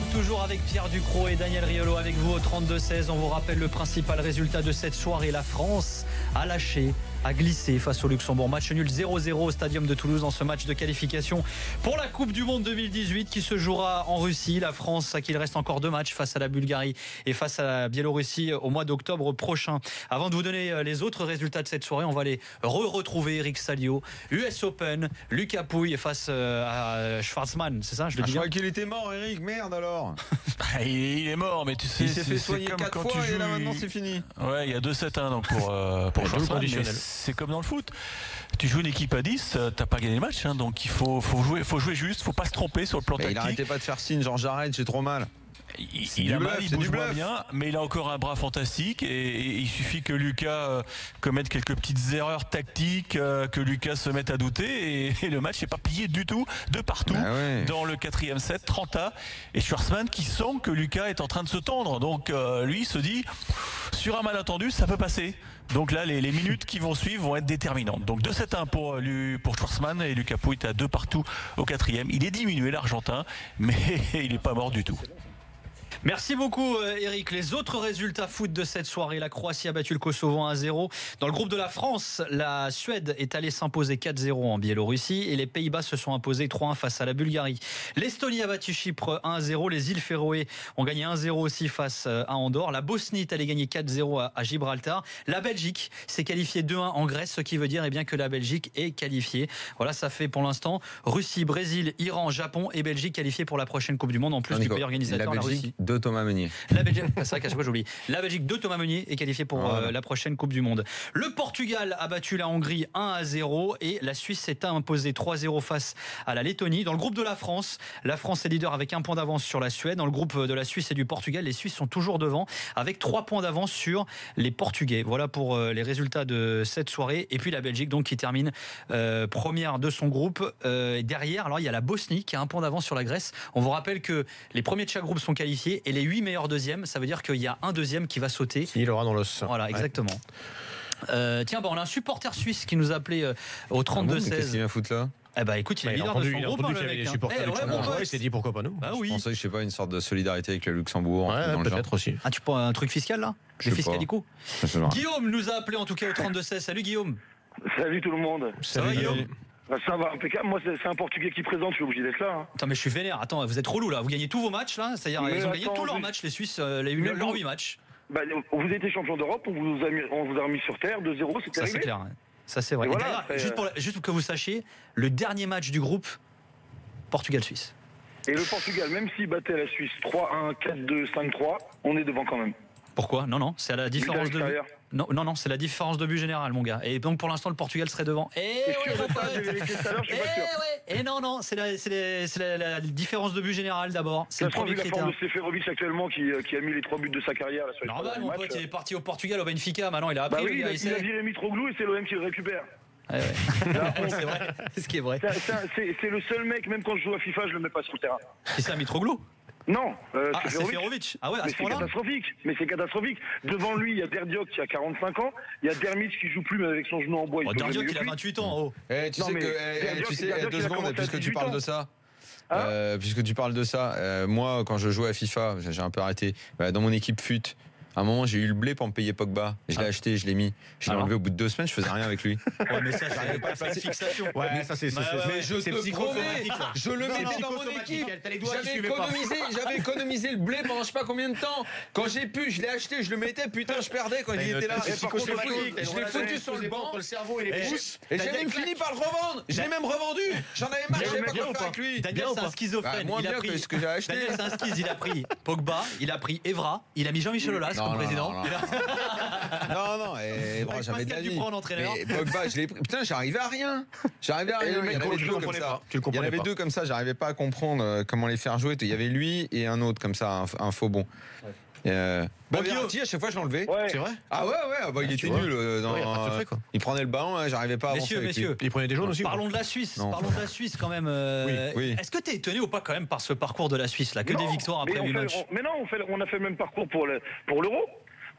sommes toujours avec Pierre Ducrot et Daniel Riolo avec vous au 32-16. On vous rappelle le principal résultat de cette soirée. La France a lâché, a glissé face au Luxembourg. Match nul 0-0 au Stadium de Toulouse dans ce match de qualification pour la Coupe du Monde 2018 qui se jouera en Russie. La France, à qui il reste encore 2 matchs face à la Bulgarie et face à la Biélorussie au mois d'octobre prochain. Avant de vous donner les autres résultats de cette soirée, on va aller retrouver Eric Salio, US Open, Lucas Pouille face à Schwartzmann, c'est ça? Je crois qu'il était mort, Eric. Merde alors. Il est mort, mais tu sais, il s'est fait soigner 4 fois et là maintenant c'est fini. Ouais, il y a 2-7-1 donc pour Schwartzmann, mais c'est comme dans le foot. Tu joues une équipe à 10, t'as pas gagné le match, hein, donc il faut jouer juste, faut pas se tromper sur le plan tactique. Il arrêtait pas de faire signe, genre j'arrête, j'ai trop mal. Il bouge moins bien, mais il a encore un bras fantastique et il suffit que Lucas commette quelques petites erreurs tactiques, que Lucas se mette à douter et le match n'est pas plié du tout, de partout, dans le 4e set, 30-A, et Schwartzmann qui sent que Lucas est en train de se tendre, donc lui se dit sur un malentendu ça peut passer. Donc là les minutes qui vont suivre vont être déterminantes. Donc 2-7-1 pour Schwartzmann et Lucas Pouille est à 2 partout au 4e. Il est diminué l'Argentin, mais il n'est pas mort du tout. Merci beaucoup Eric. Les autres résultats foot de cette soirée: la Croatie a battu le Kosovo 1-0. Dans le groupe de la France, la Suède est allée s'imposer 4-0 en Biélorussie et les Pays-Bas se sont imposés 3-1 face à la Bulgarie. L'Estonie a battu Chypre 1-0. Les îles Féroé ont gagné 1-0 aussi face à Andorre. La Bosnie est allée gagner 4-0 à Gibraltar. La Belgique s'est qualifiée 2-1 en Grèce, ce qui veut dire que la Belgique est qualifiée. Voilà, ça fait pour l'instant Russie, Brésil, Iran, Japon et Belgique qualifiés pour la prochaine Coupe du Monde, en plus du pays organisateur, la Russie. De Thomas Meunier. La Belgique, c'est vrai qu'à chaque fois j'oublie. La Belgique de Thomas Meunier est qualifiée pour la prochaine Coupe du Monde. Le Portugal a battu la Hongrie 1-0 et la Suisse s'est imposée 3-0 face à la Lettonie. Dans le groupe de la France est leader avec 1 point d'avance sur la Suède. Dans le groupe de la Suisse et du Portugal, les Suisses sont toujours devant avec 3 points d'avance sur les Portugais. Voilà pour les résultats de cette soirée. Et puis la Belgique donc qui termine première de son groupe. Derrière, alors il y a la Bosnie qui a 1 point d'avance sur la Grèce. On vous rappelle que les premiers de chaque groupe sont qualifiés et les 8 meilleurs deuxièmes, ça veut dire qu'il y a un deuxième qui va sauter. Il aura dans l'os. Voilà, exactement. Tiens, on a un supporter suisse qui nous a appelé au 32-16. Qu'est-ce qu'il vient foutre là? Eh ben écoute, il est leader de son groupe. Il s'est dit pourquoi pas nous. Bah oui. Je pensais, je sais pas, une sorte de solidarité avec le Luxembourg. Ouais, peut-être aussi. Ah, tu prends un truc fiscal là? Des fiscalico. Guillaume nous a appelé en tout cas au 32-16. Salut Guillaume. Salut tout le monde. Ça va Guillaume? Ça va, impeccable. Moi, c'est un Portugais qui présente, je suis obligé d'être là. Hein. Attends, mais je suis vénère. Attends, vous êtes relou là. Vous gagnez tous vos matchs là. C'est-à-dire, ils ont gagné tous leurs matchs, les Suisses, leurs 8 matchs. Bah, vous avez été champion d'Europe, on vous a remis sur terre 2-0, c'était ça, c'est clair. Ça, c'est vrai. Et voilà, juste pour que vous sachiez, le dernier match du groupe, Portugal-Suisse. Et le Portugal, même s'il battait la Suisse 3-1, 4-2, 5-3, on est devant quand même. Pourquoi? Non, c'est à la différence de but. Non, c'est la différence de but générale, mon gars. Et donc pour l'instant, le Portugal serait devant. Non, c'est la différence de but générale d'abord. C'est le premier critère. La forme de Seferovic actuellement qui a mis les 3 buts de sa carrière. Là, sur normal, mon pote, il est parti au Portugal, au Benfica. Maintenant, il a appris. Il a viré Mitroglou et c'est l'OM qui le récupère. Ouais. C'est vrai, c'est ce qui est vrai. C'est le seul mec, même quand je joue à FIFA, je le mets pas sur le terrain. Qui c'est, Mitroglou? Non, Seferovic. Ah ouais, à ce point-là. C'est catastrophique. Devant lui, il y a Derdiok qui a 45 ans, il y a Dermis qui joue plus mais avec son genou en bois. Derdiok il a 28 ans. Tu sais, 2 secondes, puisque tu parles de ça. Puisque tu parles de ça, moi quand je jouais à FIFA, j'ai un peu arrêté. Dans mon équipe FUT, à un moment j'ai eu le blé pour me payer Pogba. Je l'ai acheté, je l'ai mis. Je l'ai enlevé au bout de 2 semaines, je faisais rien avec lui. Ouais, mais ça, j'arrivais pas à faire une fixation. Ouais, mais ça c'est psychosomatique. Je le mettais dans mon équipe. J'avais économisé le blé pendant je sais pas combien de temps. Quand j'ai pu, je l'ai acheté, je le mettais, putain, je perdais quand il était là. Je l'ai foutu sur le banc, le cerveau et les pouces. Et j'ai même fini par le revendre. Je l'ai même revendu. J'en avais marre, je savais pas quoi faire avec lui. Daniel, c'est un schizophrène. Moins bien que ce que j'ai acheté. Daniel, c'est un schiz. Il a pris Pogba, il a pris Evra, il a mis Jean-Michel Aulas comme président. Non, Evra, jamais de la vie. Pogba, je l'ai pris. Putain, j'arrivais à rien. Il y en avait 2 comme ça, j'arrivais pas à comprendre comment les faire jouer. Il y avait lui et un autre comme ça, un faux bon. Verratti, à chaque fois je l'enlevais. C'est vrai? Ah ouais, il était nul. Il prenait le ballon, j'arrivais pas à avancer avec lui. Il prenait des jaunes aussi. Parlons de la Suisse. Quand même. Oui. Est-ce que tu es étonné ou pas quand même par ce parcours de la Suisse là? Que des victoires après 8 matchs. Mais non, on a fait le même parcours pour l'Euro.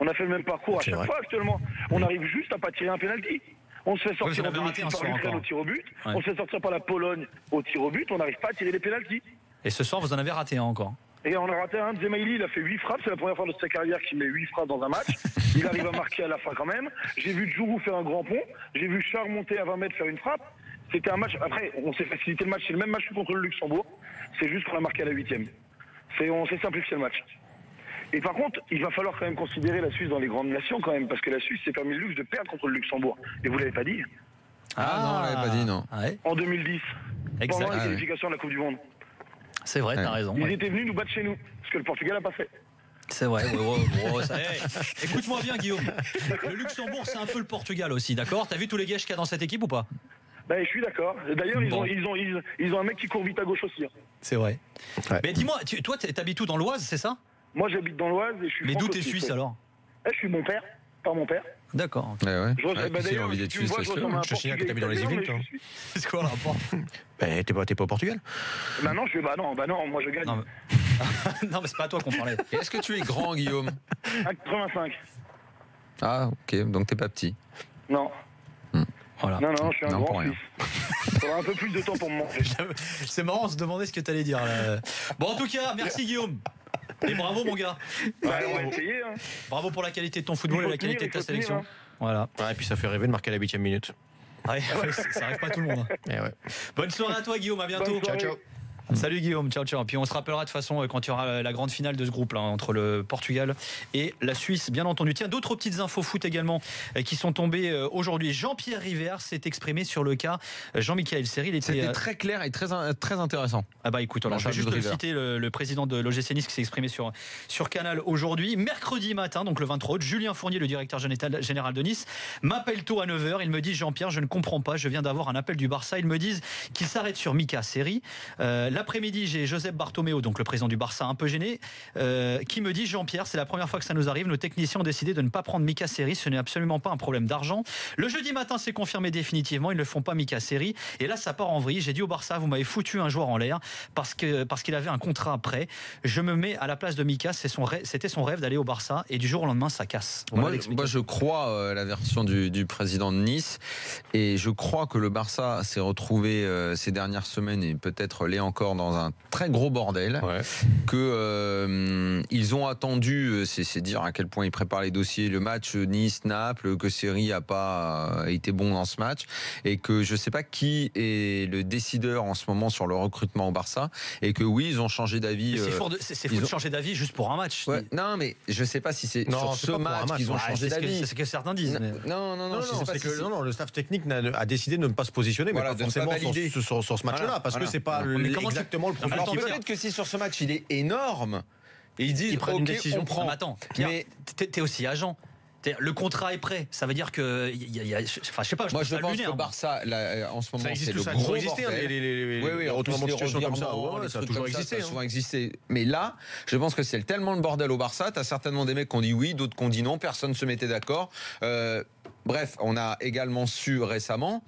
On a fait le même parcours à chaque fois actuellement. On arrive juste à pas tirer un penalty. On se fait sortir par l'Ukraine au tir au but. On se fait sortir par la Pologne au tir au but. On n'arrive pas à tirer les pénaltys. Et ce soir, vous en avez raté un encore. Et on a raté un. Zemaili, il a fait 8 frappes. C'est la première fois de sa carrière qu'il met 8 frappes dans un match. Il arrive à marquer à la fin quand même. J'ai vu Djourou faire un grand pont. J'ai vu Char monter à 20 mètres faire une frappe. C'était un match. Après, on s'est facilité le match. C'est le même match que contre le Luxembourg. C'est juste qu'on a marqué à la 8e. On s'est simplifié le match. Et par contre, il va falloir quand même considérer la Suisse dans les grandes nations quand même. Parce que la Suisse s'est permis le luxe de perdre contre le Luxembourg. Et vous l'avez pas dit. Non, on l'avait pas dit, non. Ouais. En 2010. Exact. Pendant la qualification de la Coupe du Monde. C'est vrai, t'as raison. Ils étaient venus nous battre chez nous, ce que le Portugal n'a pas fait. C'est vrai. Écoute-moi bien, Guillaume. Le Luxembourg, c'est un peu le Portugal aussi, d'accord? T'as vu tous les gars qu'il y a dans cette équipe ou pas? Je suis d'accord. D'ailleurs, ils ont un mec qui court vite à gauche aussi. C'est vrai. Ouais. Mais dis-moi, toi, t'habites où, dans l'Oise, c'est ça? Moi, j'habite dans l'Oise et je suis. Mais d'où t'es suisse alors? Je suis mon père, pas mon père. D'accord. Ouais. D'ailleurs, envie d'être suisse, Chachina, que t'habites dans les Yvelines, toi. C'est quoi le rapport? T'es pas au Portugal? Non, non, moi je gagne. Non, mais c'est pas à toi qu'on parlait. Est-ce que tu es grand, Guillaume? 1,85. Ah, ok, donc t'es pas petit. Non. Voilà. Non, je suis un grand Suisse. Il faudra un peu plus de temps pour me manger. C'est marrant, on se demandait ce que t'allais dire. Là. Bon, en tout cas, merci Guillaume. Et bravo mon gars. On va essayer. Hein. Bravo pour la qualité de ton football et la qualité de ta sélection. Hein. Voilà. Et puis ça fait rêver de marquer à la 8e minute. Ouais, ça arrive pas à tout le monde. Bonne soirée à toi Guillaume, à bientôt. Ciao. Salut Guillaume, ciao. Puis on se rappellera de toute façon quand il y aura la grande finale de ce groupe là, entre le Portugal et la Suisse, bien entendu. Tiens, d'autres petites infos foot également qui sont tombées aujourd'hui. Jean-Pierre River s'est exprimé sur le cas Jean-Michel Seri. C'était très clair et très intéressant. Ah bah écoute, alors je vais juste citer le président de l'OGC Nice qui s'est exprimé sur Canal aujourd'hui. Mercredi matin, donc le 23 août, Julien Fournier, le directeur général de Nice, m'appelle tôt à 9h. Il me dit: Jean-Pierre, je ne comprends pas, je viens d'avoir un appel du Barça. Ils me disent qu'ils s'arrêtent sur Mika Seri. L'après-midi, j'ai Josep Bartomeu, donc le président du Barça, un peu gêné, qui me dit: Jean-Pierre, c'est la première fois que ça nous arrive. Nos techniciens ont décidé de ne pas prendre Mika Seri. Ce n'est absolument pas un problème d'argent. Le jeudi matin, c'est confirmé définitivement. Ils ne font pas Mika Seri. Et là, ça part en vrille. J'ai dit au Barça: vous m'avez foutu un joueur en l'air parce qu'il avait un contrat après. Je me mets à la place de Mika. C'était son rêve d'aller au Barça. Et du jour au lendemain, ça casse. Moi, je crois la version du président de Nice. Et je crois que le Barça s'est retrouvé ces dernières semaines, et peut-être l'est encore, dans un très gros bordel. Que ils ont attendu, c'est dire à quel point ils préparent les dossiers, le match Nice-Naples, que Seri a pas été bon dans ce match, et que je sais pas qui est le décideur en ce moment sur le recrutement au Barça, et que oui, ils ont changé d'avis. C'est fou de changer d'avis juste pour un match. Non, mais je sais pas si c'est sur ce match qu'ils ont changé d'avis. C'est ce que certains disent. Non, le staff technique a décidé de ne pas se positionner, mais pas forcément sur ce match-là, parce que c'est pas exactement le profil. Alors peut-être que si sur ce match il est énorme, et ils disent prennent une décision. on prend. Attends, mais t'es aussi agent. Le contrat est prêt. Ça veut dire que, enfin, je sais pas. Moi, je pense que le Barça, là, en ce moment, c'est le gros bordel. Les retournements de situation comme ça, ça a toujours existé. Ça a souvent existé. Mais là, je pense que c'est tellement le bordel au Barça. T'as certainement des mecs qui ont dit oui, d'autres qui ont dit non. Personne ne se mettait d'accord. Bref, on a également su récemment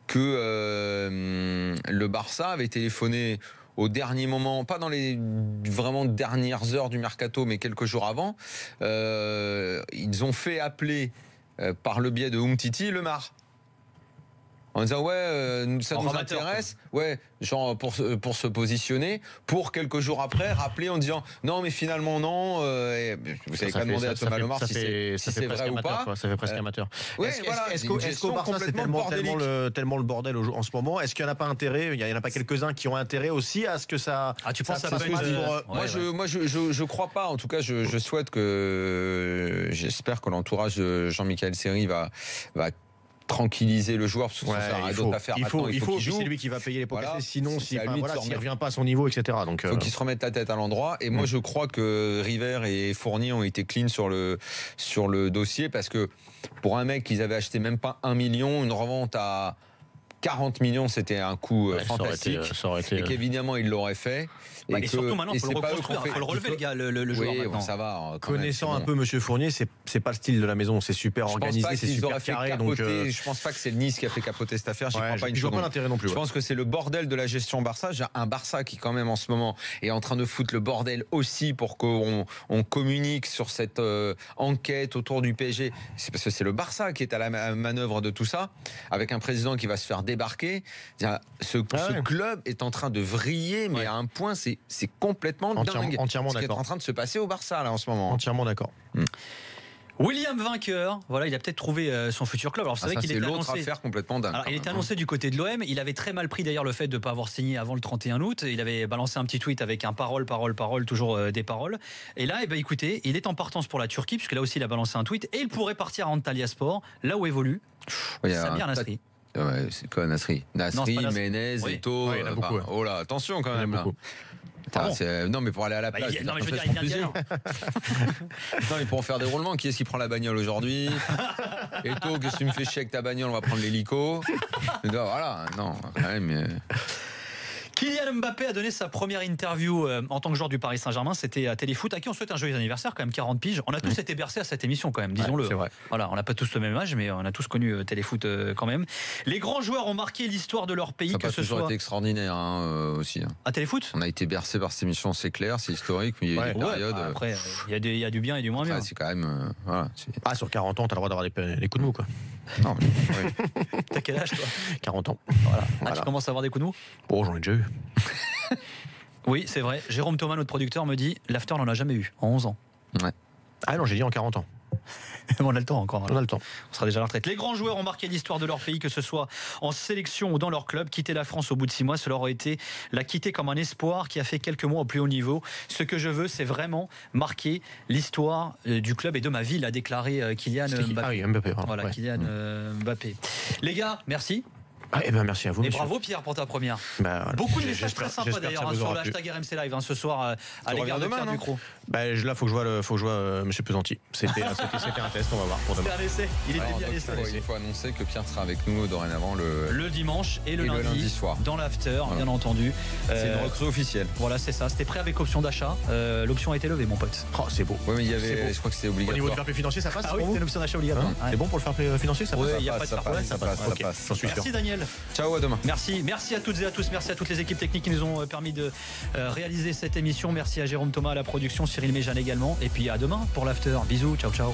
que le Barça avait téléphoné au dernier moment, pas dans les vraiment dernières heures du mercato, mais quelques jours avant. Ils ont fait appeler par le biais de Umtiti le Mar, en disant ça nous intéresse, genre pour se positionner, pour quelques jours après rappeler en disant non mais finalement non. Vous savez pas demander à Thomas Lemar si c'est vrai ou pas. Ça fait presque amateur. Est-ce qu'au Barça c'est tellement le bordel en ce moment? Est-ce qu'il n'y en a pas intérêt? Il y en a pas quelques-uns qui ont intérêt aussi à ce que ça? Tu penses ça Moi je crois pas. En tout cas je souhaite que j'espère que l'entourage de Jean-Michel Seri va tranquilliser le joueur, parce que ça a d'autres affaires. Il faut c'est lui qui va payer les pots cassés, sinon s'il ne revient pas à son niveau, etc. Donc, faut qu'il se remette la tête à l'endroit. Et moi je crois que River et Fournier ont été clean sur le dossier, parce que pour un mec qu'ils avaient acheté même pas 1 million, une revente à 40 millions, c'était un coup fantastique. Ça aurait été, et qu'évidemment il l'aurait fait. Et surtout maintenant, il faut le reconstruire, il faut le relever, le joueur. Oui, ça va. Connaissant un peu Monsieur Fournier, c'est pas le style de la maison, c'est super organisé, c'est super carré. Donc, je pense pas que c'est le Nice qui a fait capoter cette affaire. Je vois pas l'intérêt non plus. Je pense que c'est le bordel de la gestion Barça. Un Barça qui quand même en ce moment est en train de foutre le bordel aussi pour qu'on communique sur cette enquête autour du PSG. C'est parce que c'est le Barça qui est à la manœuvre de tout ça, avec un président qui va se faire débarqué. Ce club est en train de vriller, mais à un point, c'est complètement dingue. Entièrement ce qui est en train de se passer au Barça là en ce moment. Entièrement d'accord. William vainqueur, voilà, il a peut-être trouvé son futur club. Alors, vous savez qu'il était annoncé. Affaire complètement dingue. Alors, il était annoncé du côté de l'OM. Il avait très mal pris d'ailleurs le fait de ne pas avoir signé avant le 31 août. Il avait balancé un petit tweet avec un parole, toujours des paroles. Et là, écoutez, il est en partance pour la Turquie, puisque là aussi il a balancé un tweet. Et il pourrait partir à Antalyaspor, là où évolue Samir Nasri. Ouais, c'est quoi Nasri, Menez, Eto'o. Il y en a beaucoup. Oh là, attention quand même. Là. Non mais pour aller à la plage, non mais je veux dire, il vient non mais pour en faire des roulements, qui est-ce qui prend la bagnole aujourd'hui? Eto'o, qu'est-ce que tu me fais chier avec ta bagnole? On va prendre l'hélico. Voilà, non, quand même. Kylian Mbappé a donné sa première interview en tant que joueur du Paris Saint-Germain. C'était à Téléfoot, à qui on souhaite un joyeux anniversaire, quand même 40 piges. On a tous été bercés à cette émission, quand même, disons-le. C'est vrai. Voilà, on n'a pas tous le même âge, mais on a tous connu Téléfoot quand même. Les grands joueurs ont marqué l'histoire de leur pays. Ça a toujours été extraordinaire aussi. À Téléfoot, on a été bercés par cette émission, c'est clair, c'est historique, mais il y a eu des périodes. Après, il y a du bien et du moins bien. C'est quand même. Voilà, sur 40 ans, t'as le droit d'avoir des coups de mou, quoi. Non, mais, T'as quel âge, toi? 40 ans. Voilà. Tu commences à avoir des coups de mou? Bon, j'en ai déjà eu. Oui, c'est vrai. Jérôme Thomas, notre producteur, me dit l'after, on n'en a jamais eu en 11 ans. Ouais. Ah non, j'ai dit en 40 ans. On a le temps encore. On a le temps. On sera déjà à la retraite. Les grands joueurs ont marqué l'histoire de leur pays, que ce soit en sélection ou dans leur club. Quitter la France au bout de 6 mois, cela aurait été la quitter comme un espoir qui a fait quelques mois au plus haut niveau. Ce que je veux, c'est vraiment marquer l'histoire du club et de ma ville, a déclaré Kylian Mbappé. Ah oui, Mbappé. Voilà, Kylian Mbappé. Les gars, merci. Merci à vous. Et bravo Pierre pour ta première. Beaucoup de messages très sympas d'ailleurs sur le hashtag RMC Live ce soir à l'égard de Pierre Ducrot. Là, faut que je vois Monsieur Pesanti. C'était un test, on va voir pour demain. Il était bien laissé. Il faut annoncer que Pierre sera avec nous dorénavant le dimanche et le lundi soir dans l'after, bien entendu. C'est une recrue officielle. Voilà, c'est ça. C'était prêt avec option d'achat. L'option a été levée, mon pote. Oh, c'est beau. Oui, mais il y avait, je crois que c'était obligatoire. Au niveau du fair play financier, ça passe. Ah oui, c'était une option d'achat obligatoire. C'est bon pour le fair play financier, ça passe. Il n'y a pas de problème, ça passe. J'en suis sûr. Merci Daniel. Ciao, à demain. Merci à toutes et à tous. Merci à toutes les équipes techniques qui nous ont permis de réaliser cette émission. Merci à Jérôme Thomas à la production, Cyril Méjeanne également. Et puis à demain pour l'after. Bisous, ciao.